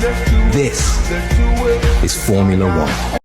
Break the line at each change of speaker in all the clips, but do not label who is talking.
This is Formula One.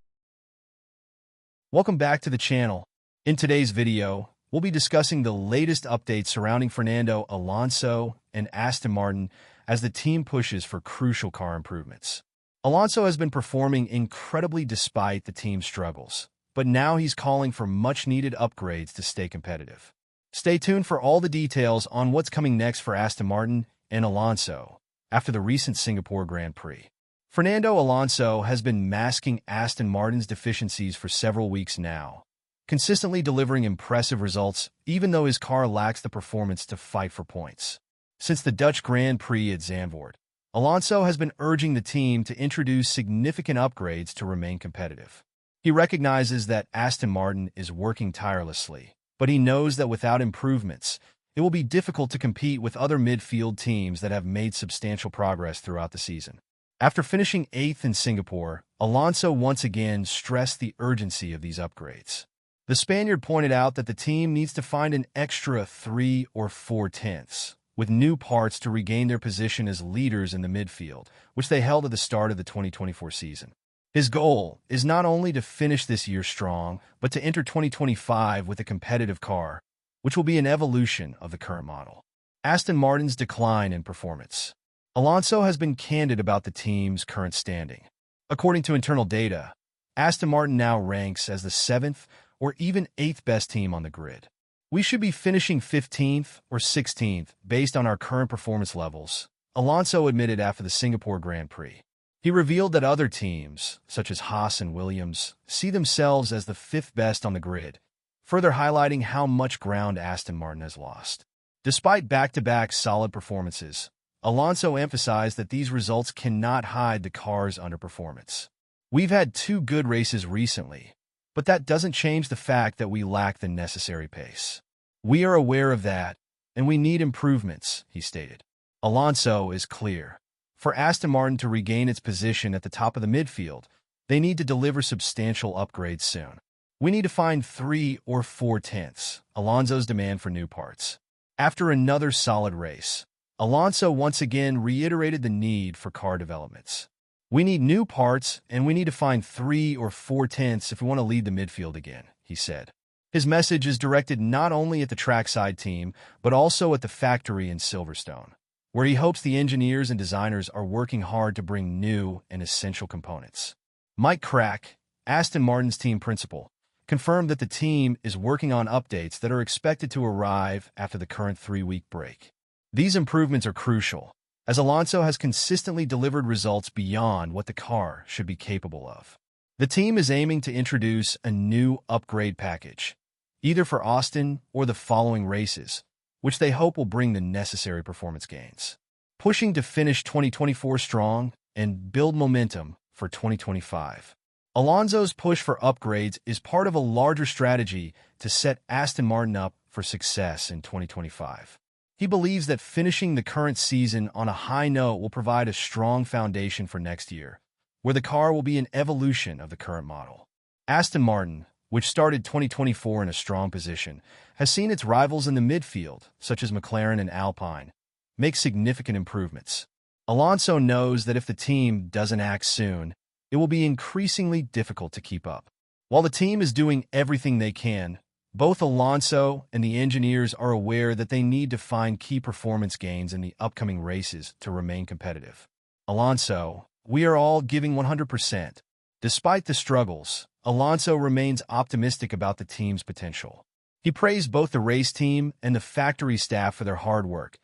Welcome back to the channel. In today's video, we'll be discussing the latest updates surrounding Fernando Alonso and Aston Martin as the team pushes for crucial car improvements. Alonso has been performing incredibly despite the team's struggles, but now he's calling for much-needed upgrades to stay competitive. Stay tuned for all the details on what's coming next for Aston Martin and Alonso after the recent Singapore Grand Prix. Fernando Alonso has been masking Aston Martin's deficiencies for several weeks now, consistently delivering impressive results even though his car lacks the performance to fight for points. Since the Dutch Grand Prix at Zandvoort, Alonso has been urging the team to introduce significant upgrades to remain competitive. He recognizes that Aston Martin is working tirelessly, but he knows that without improvements, it will be difficult to compete with other midfield teams that have made substantial progress throughout the season. After finishing 8th in Singapore, Alonso once again stressed the urgency of these upgrades. The Spaniard pointed out that the team needs to find an extra 3 or 4 tenths, with new parts to regain their position as leaders in the midfield, which they held at the start of the 2024 season. His goal is not only to finish this year strong, but to enter 2025 with a competitive car, which will be an evolution of the current model. Aston Martin's decline in performance. Alonso has been candid about the team's current standing. According to internal data, Aston Martin now ranks as the 7th or even 8th best team on the grid. We should be finishing 15th or 16th based on our current performance levels, Alonso admitted after the Singapore Grand Prix. He revealed that other teams, such as Haas and Williams, see themselves as the 5th best on the grid, further highlighting how much ground Aston Martin has lost. Despite back-to-back solid performances, Alonso emphasized that these results cannot hide the car's underperformance. We've had 2 good races recently, but that doesn't change the fact that we lack the necessary pace. We are aware of that, and we need improvements, he stated. Alonso is clear. For Aston Martin to regain its position at the top of the midfield, they need to deliver substantial upgrades soon. We need to find 3 or 4 tenths, Alonso's demand for new parts. After another solid race, Alonso once again reiterated the need for car developments. We need new parts, and we need to find 3 or 4 tenths if we want to lead the midfield again, he said. His message is directed not only at the trackside team, but also at the factory in Silverstone, where he hopes the engineers and designers are working hard to bring new and essential components. Mike Crack, Aston Martin's team principal, confirmed that the team is working on updates that are expected to arrive after the current 3-week break. These improvements are crucial, as Alonso has consistently delivered results beyond what the car should be capable of. The team is aiming to introduce a new upgrade package, either for Aston or the following races, which they hope will bring the necessary performance gains. Pushing to finish 2024 strong and build momentum for 2025. Alonso's push for upgrades is part of a larger strategy to set Aston Martin up for success in 2025. He believes that finishing the current season on a high note will provide a strong foundation for next year, where the car will be an evolution of the current model. Aston Martin, which started 2024 in a strong position, has seen its rivals in the midfield, such as McLaren and Alpine, make significant improvements. Alonso knows that if the team doesn't act soon, it will be increasingly difficult to keep up. While the team is doing everything they can, both Alonso and the engineers are aware that they need to find key performance gains in the upcoming races to remain competitive. Alonso, we are all giving 100%. Despite the struggles, Alonso remains optimistic about the team's potential. He praised both the race team and the factory staff for their hard work,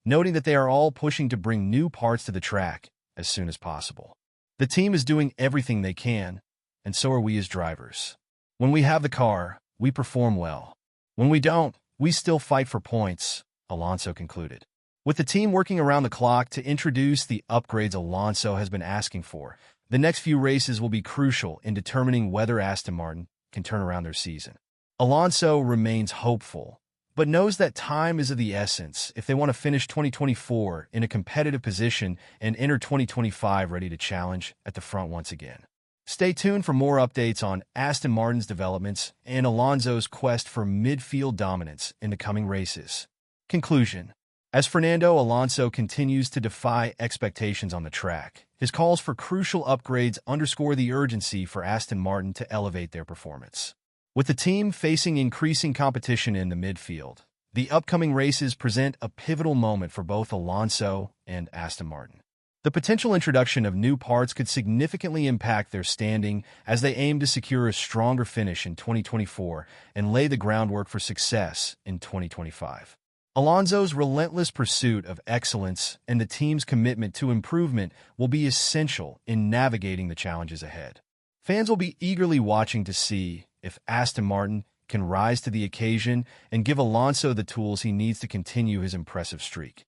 noting that they are all pushing to bring new parts to the track as soon as possible. The team is doing everything they can, and so are we as drivers. When we have the car, we perform well. When we don't, we still fight for points, Alonso concluded. With the team working around the clock to introduce the upgrades Alonso has been asking for, the next few races will be crucial in determining whether Aston Martin can turn around their season. Alonso remains hopeful, but knows that time is of the essence if they want to finish 2024 in a competitive position and enter 2025 ready to challenge at the front once again. Stay tuned for more updates on Aston Martin's developments and Alonso's quest for midfield dominance in the coming races. Conclusion. As Fernando Alonso continues to defy expectations on the track, his calls for crucial upgrades underscore the urgency for Aston Martin to elevate their performance. With the team facing increasing competition in the midfield, the upcoming races present a pivotal moment for both Alonso and Aston Martin. The potential introduction of new parts could significantly impact their standing as they aim to secure a stronger finish in 2024 and lay the groundwork for success in 2025. Alonso's relentless pursuit of excellence and the team's commitment to improvement will be essential in navigating the challenges ahead. Fans will be eagerly watching to see if Aston Martin can rise to the occasion and give Alonso the tools he needs to continue his impressive streak.